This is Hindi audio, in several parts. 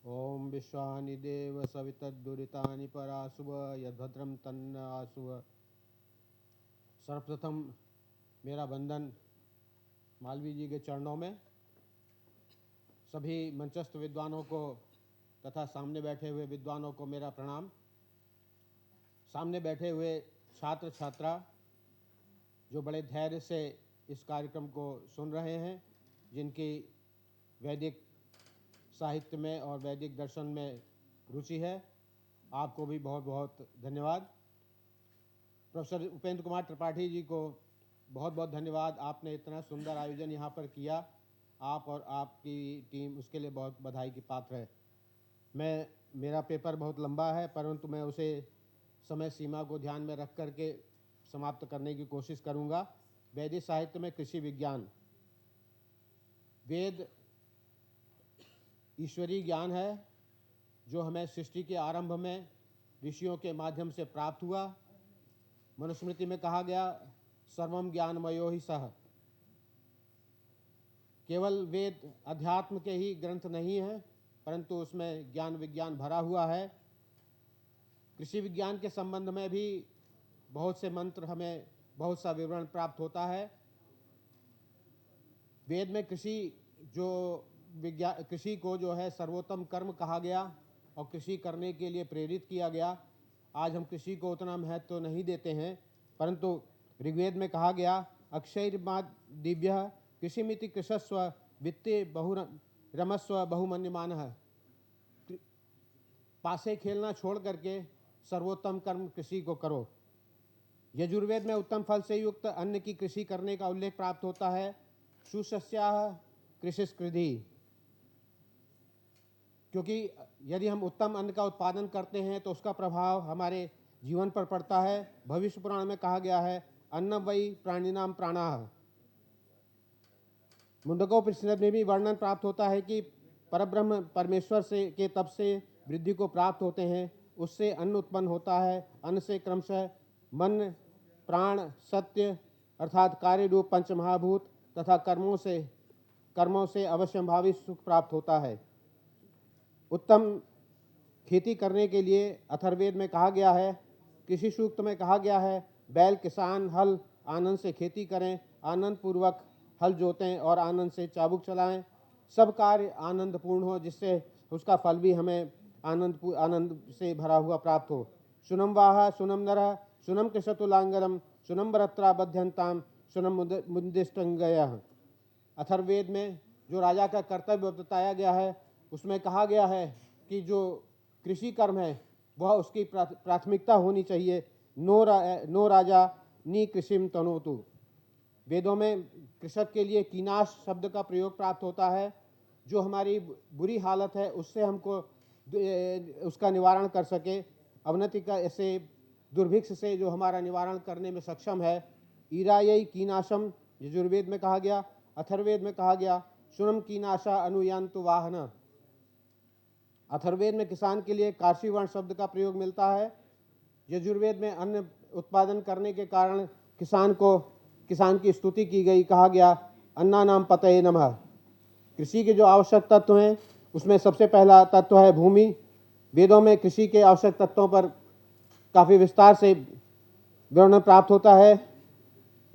ओम विश्वानि देव सवितद्दुरितानि पराशुव यद्भद्रम तन्न आशुव। सर्वप्रथम मेरा वंदन मालवीय जी के चरणों में, सभी मंचस्थ विद्वानों को तथा सामने बैठे हुए विद्वानों को मेरा प्रणाम। सामने बैठे हुए छात्र छात्रा जो बड़े धैर्य से इस कार्यक्रम को सुन रहे हैं, जिनकी वैदिक साहित्य में और वैदिक दर्शन में रुचि है, आपको भी बहुत बहुत धन्यवाद। प्रोफेसर उपेंद्र कुमार त्रिपाठी जी को बहुत बहुत धन्यवाद, आपने इतना सुंदर आयोजन यहाँ पर किया। आप और आपकी टीम उसके लिए बहुत बधाई की पात्र है। मेरा पेपर बहुत लंबा है, परंतु मैं उसे समय सीमा को ध्यान में रख करके समाप्त करने की कोशिश करूँगा। वैदिक साहित्य में कृषि विज्ञान। वेद ईश्वरीय ज्ञान है जो हमें सृष्टि के आरंभ में ऋषियों के माध्यम से प्राप्त हुआ। मनुस्मृति में कहा गया, सर्वम ज्ञानमयो ही सह। केवल वेद अध्यात्म के ही ग्रंथ नहीं है, परंतु उसमें ज्ञान विज्ञान भरा हुआ है। कृषि विज्ञान के संबंध में भी बहुत से मंत्र, हमें बहुत सा विवरण प्राप्त होता है। वेद में कृषि को जो है सर्वोत्तम कर्म कहा गया और कृषि करने के लिए प्रेरित किया गया। आज हम कृषि को उतना महत्व तो नहीं देते हैं, परंतु ऋग्वेद में कहा गया, अक्षयर्माद दिव्य कृषिमिति कृषस्व वित्ते बहुरमस्व बहुमन्यमानः। पासे खेलना छोड़ करके सर्वोत्तम कर्म कृषि को करो। यजुर्वेद में उत्तम फल से युक्त अन्न की कृषि करने का उल्लेख प्राप्त होता है। सुशस्याः कृषिस्कृधि, क्योंकि यदि हम उत्तम अन्न का उत्पादन करते हैं तो उसका प्रभाव हमारे जीवन पर पड़ता है। भविष्य पुराण में कहा गया है, अन्नम वै प्राणिनाम प्राणाः। मुंडकोपनिषद में भी वर्णन प्राप्त होता है कि परब्रह्म परमेश्वर से के तप से वृद्धि को प्राप्त होते हैं, उससे अन्न उत्पन्न होता है। अन्न से क्रमशः मन, प्राण, सत्य अर्थात कार्य रूप पंचमहाभूत तथा कर्मों से अवश्यंभावी सुख प्राप्त होता है। उत्तम खेती करने के लिए अथर्ववेद में कहा गया है, कृषि सूक्त में कहा गया है, बैल, किसान, हल आनंद से खेती करें, आनंद पूर्वक हल जोतें और आनंद से चाबुक चलाएं। सब कार्य आनंदपूर्ण हो, जिससे उसका फल भी हमें आनंद से भरा हुआ प्राप्त हो। सुनम वाह सुनम नरः सुनम कृषतुलांगरम सुनम बरत्रा बध्यंताम सुनम मुदिष्टंगयः। अथर्ववेद में जो राजा का कर्तव्य बताया गया है, उसमें कहा गया है कि जो कृषि कर्म है वह उसकी प्राथमिकता होनी चाहिए। नो राजा नी कृषिम तनोतु। वेदों में कृषक के लिए कीनाश शब्द का प्रयोग प्राप्त होता है। जो हमारी बुरी हालत है उससे हमको उसका निवारण कर सके, अवनति का ऐसे दुर्भिक्ष से जो हमारा निवारण करने में सक्षम है। ईरायै कीनाशम यजुर्वेद में कहा गया। अथर्ववेद में कहा गया, सुनम कीनाशा अनुयांतु वाहन। अथर्ववेद में किसान के लिए कार्षिवर्ण शब्द का प्रयोग मिलता है। यजुर्वेद में अन्न उत्पादन करने के कारण किसान की स्तुति की गई, कहा गया, अन्नानाम पतये नमः। कृषि के जो आवश्यक तत्व हैं उसमें सबसे पहला तत्व है भूमि। वेदों में कृषि के आवश्यक तत्वों पर काफ़ी विस्तार से विवरण प्राप्त होता है।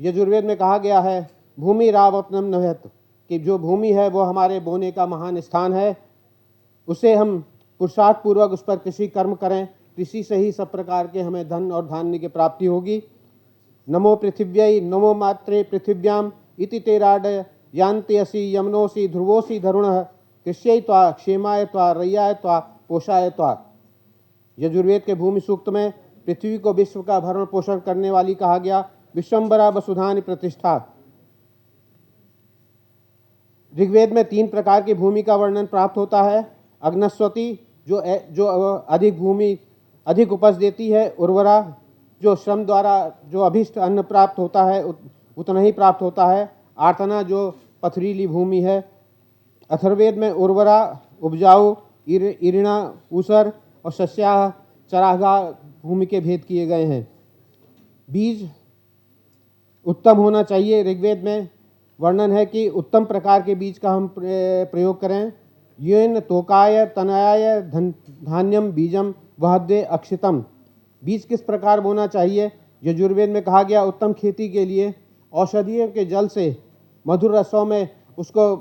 यजुर्वेद में कहा गया है, भूमि रावपनम नभेत, कि जो भूमि है वो हमारे बोने का महान स्थान है, उसे हम पुरुषार्थ पूर्वक उस पर कृषि कर्म करें। कृषि से ही सब प्रकार के हमें धन और धान्य की प्राप्ति होगी। नमो पृथिव्यै नमो मात्रे पृथिव्याम इति तेराडय यान्ति असि यमनोसि ध्रुवोसि धरुणः कृष्यै त्वा क्षेमाय त्वा रय्याय त्वा पोषाय त्वा। यजुर्वेद के भूमि सूक्त में पृथ्वी को विश्व का भरण पोषण करने वाली कहा गया। विश्वम्बरा वसुधानि प्रतिष्ठा। ऋग्वेद में 3 प्रकार की भूमि का वर्णन प्राप्त होता है। अग्नस्वती, जो अधिक उपज देती है। उर्वरा, जो श्रम द्वारा जो अभिष्ट अन्न प्राप्त होता है उतना ही प्राप्त होता है। आर्तना, जो पथरीली भूमि है। अथर्ववेद में उर्वरा उपजाऊ, इरिणा ऊसर और सस्याह चरागाह भूमि के भेद किए गए हैं। बीज उत्तम होना चाहिए। ऋग्वेद में वर्णन है कि उत्तम प्रकार के बीज का हम प्रयोग करें। येन तोकाय तनयाय धान्यम बीजम वहद्वे अक्षितम। बीज किस प्रकार बोना चाहिए? यजुर्वेद में कहा गया उत्तम खेती के लिए औषधियों के जल से मधुर रसों में उसको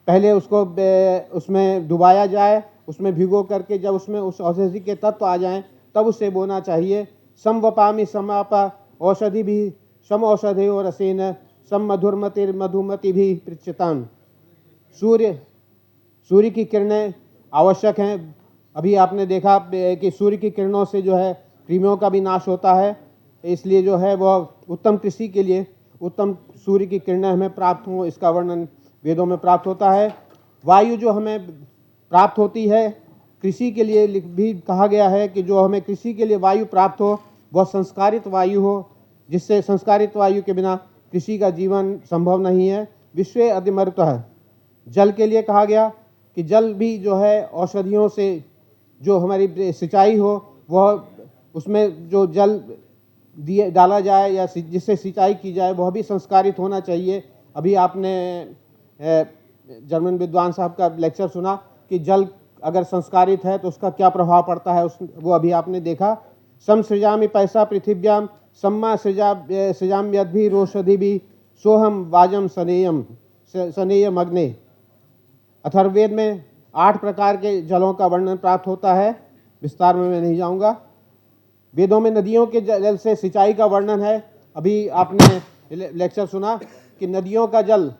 पहले उसमें डुबाया जाए, उसमें भिगो करके जब उसमें उस औषधि के तत्व आ जाएं तब उसे बोना चाहिए। समवपामि समापा औषधि भी सम औषधि और रसेन सम मधुरमतिर मधुमति भी पृच्छताम। सूर्य की किरणें आवश्यक हैं। अभी आपने देखा कि सूर्य की किरणों से जो है कृमियों का भी नाश होता है, इसलिए जो है वह उत्तम कृषि के लिए उत्तम सूर्य की किरणें हमें प्राप्त हों, इसका वर्णन वेदों में प्राप्त होता है। वायु जो हमें प्राप्त होती है कृषि के लिए भी कहा गया है कि जो हमें कृषि के लिए वायु प्राप्त हो वह संस्कारित वायु हो, जिससे संस्कारित वायु के बिना कृषि का जीवन संभव नहीं है। विश्व अधिमरुतः जल के लिए कहा गया कि जल भी जो है औषधियों से जो हमारी सिंचाई हो वह उसमें जो जल दिए डाला जाए या जिससे सिंचाई की जाए वह भी संस्कारित होना चाहिए। अभी आपने जर्मन विद्वान साहब का लेक्चर सुना कि जल अगर संस्कारित है तो उसका क्या प्रभाव पड़ता है, वो अभी आपने देखा। सम सृजामि पैसा पृथिव्याम सम्मा सृजाम यद्भि रोषधि भी सोहम वाजम सनेयम अग्ने। अथर्ववेद में 8 प्रकार के जलों का वर्णन प्राप्त होता है, विस्तार में मैं नहीं जाऊंगा। वेदों में नदियों के जल से सिंचाई का वर्णन है। अभी आपने लेक्चर सुना कि नदियों का जल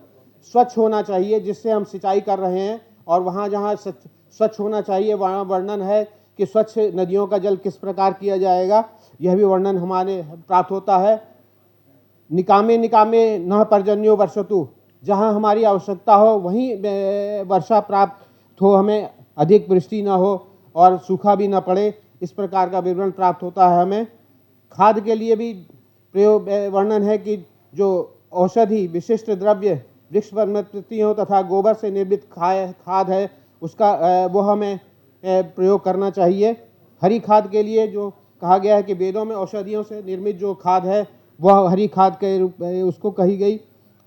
स्वच्छ होना चाहिए जिससे हम सिंचाई कर रहे हैं, और वहाँ जहाँ स्वच्छ होना चाहिए वहाँ वर्णन है कि स्वच्छ नदियों का जल किस प्रकार किया जाएगा, यह भी वर्णन हमारे प्राप्त होता है। निकामे निकामे न पर्जन्यो वर्षतु, जहाँ हमारी आवश्यकता हो वहीं वर्षा प्राप्त हो, हमें अधिक वृष्टि न हो और सूखा भी न पड़े, इस प्रकार का विवरण प्राप्त होता है हमें। खाद के लिए भी प्रयोग वर्णन है कि जो औषधि विशिष्ट द्रव्य वृक्ष वनस्पतियों तथा गोबर से निर्मित खाद है उसका वो हमें प्रयोग करना चाहिए। हरी खाद के लिए जो कहा गया है कि वेदों में औषधियों से निर्मित जो खाद है वह हरी खाद के रूप उसको कही गई,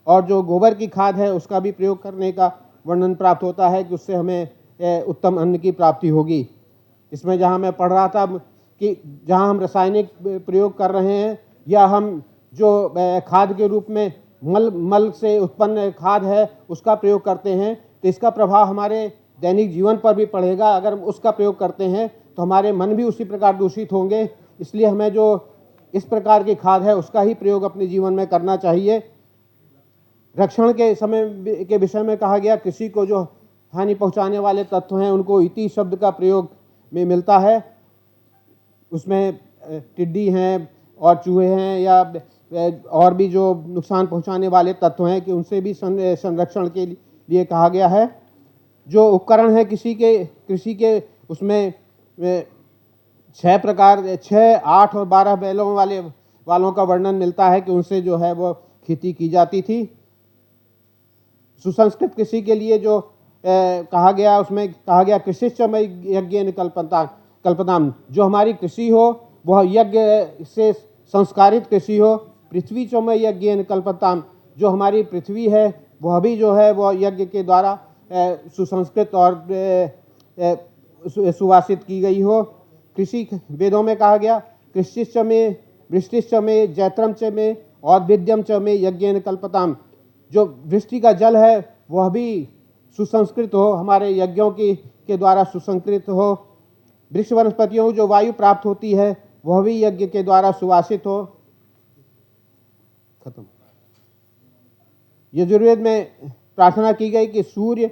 और जो गोबर की खाद है उसका भी प्रयोग करने का वर्णन प्राप्त होता है कि उससे हमें उत्तम अन्न की प्राप्ति होगी। इसमें जहाँ मैं पढ़ रहा था कि जहाँ हम रासायनिक प्रयोग कर रहे हैं या हम जो खाद के रूप में मल से उत्पन्न खाद है उसका प्रयोग करते हैं तो इसका प्रभाव हमारे दैनिक जीवन पर भी पड़ेगा। अगर हम उसका प्रयोग करते हैं तो हमारे मन भी उसी प्रकार दूषित होंगे, इसलिए हमें जो इस प्रकार की खाद है उसका ही प्रयोग अपने जीवन में करना चाहिए। रक्षण के समय के विषय में कहा गया कृषि को जो हानि पहुंचाने वाले तत्व हैं उनको इति शब्द का प्रयोग में मिलता है। उसमें टिड्डी हैं और चूहे हैं या और भी जो नुकसान पहुंचाने वाले तत्व हैं कि उनसे भी संरक्षण के लिए कहा गया है। जो उपकरण है कृषि के उसमें 6 प्रकार 6, 8 और 12 बैलों वालों का वर्णन मिलता है कि उनसे जो है वो खेती की जाती थी। सुसंस्कृत कृषि के लिए जो कहा गया उसमें कहा गया कृषिश्च मयि यज्ञेन कल्पताम, जो हमारी कृषि हो वह यज्ञ से संस्कारित कृषि हो। पृथ्वी च मयि यज्ञेन कल्पताम, जो हमारी पृथ्वी है वह भी जो है वह यज्ञ के द्वारा सुसंस्कृत और सुवासित की गई हो। कृषि वेदों में कहा गया कृषिश्च में वृष्टिश्च में जैत्रम च में और विद्यम च में यज्ञेन कल्पताम, जो वृष्टि का जल है वह भी सुसंस्कृत हो, हमारे यज्ञों के द्वारा सुसंस्कृत हो। वृक्ष वनस्पतियों को जो वायु प्राप्त होती है वह भी यज्ञ के द्वारा सुवासित हो। खत्म। यजुर्वेद में प्रार्थना की गई कि सूर्य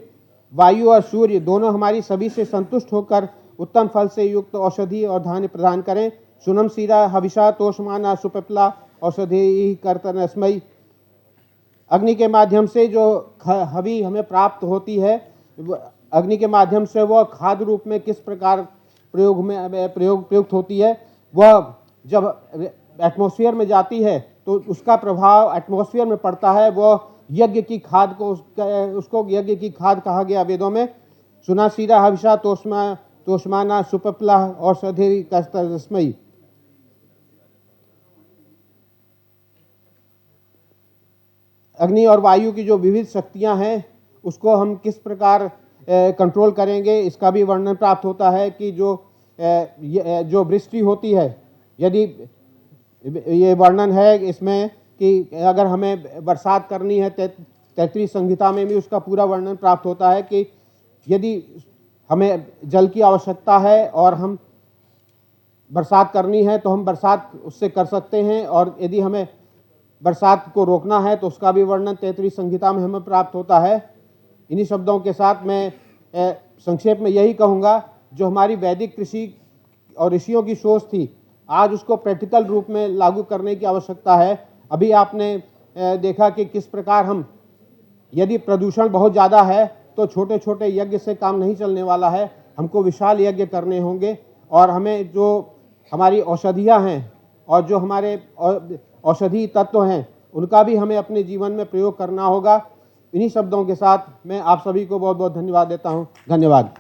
वायु और सूर्य दोनों हमारी सभी से संतुष्ट होकर उत्तम फल से युक्त औषधि और धान्य प्रदान करें। सुनम सीरा हविषा तोषमाना सुपिप्ला औषधि कर्तनस्मयी, अग्नि के माध्यम से जो हवि हमें प्राप्त होती है, अग्नि के माध्यम से वह खाद रूप में किस प्रकार प्रयुक्त होती है, वह जब एटमॉस्फेयर में जाती है तो उसका प्रभाव एटमॉस्फेयर में पड़ता है। वह यज्ञ की खाद को उसको यज्ञ की खाद कहा गया वेदों में। सुना सीरा हविषा तोषमाना सुपप्ला औषधि कर्तनस्मयी। अग्नि और वायु की जो विविध शक्तियां हैं उसको हम किस प्रकार कंट्रोल करेंगे, इसका भी वर्णन प्राप्त होता है कि जो वृष्टि होती है, यदि ये वर्णन है इसमें कि अगर हमें बरसात करनी है, 33 संहिता में भी उसका पूरा वर्णन प्राप्त होता है कि यदि हमें जल की आवश्यकता है और हम बरसात करनी है तो हम बरसात उससे कर सकते हैं, और यदि हमें बरसात को रोकना है तो उसका भी वर्णन 33 संहिता में हमें प्राप्त होता है। इन्हीं शब्दों के साथ मैं संक्षेप में यही कहूँगा, जो हमारी वैदिक कृषि और ऋषियों की सोच थी, आज उसको प्रैक्टिकल रूप में लागू करने की आवश्यकता है। अभी आपने देखा कि किस प्रकार हम, यदि प्रदूषण बहुत ज़्यादा है तो छोटे छोटे यज्ञ से काम नहीं चलने वाला है, हमको विशाल यज्ञ करने होंगे, और हमें जो हमारी औषधियाँ हैं और जो हमारे औषधि तत्व हैं उनका भी हमें अपने जीवन में प्रयोग करना होगा। इन्हीं शब्दों के साथ मैं आप सभी को बहुत बहुत धन्यवाद देता हूँ। धन्यवाद।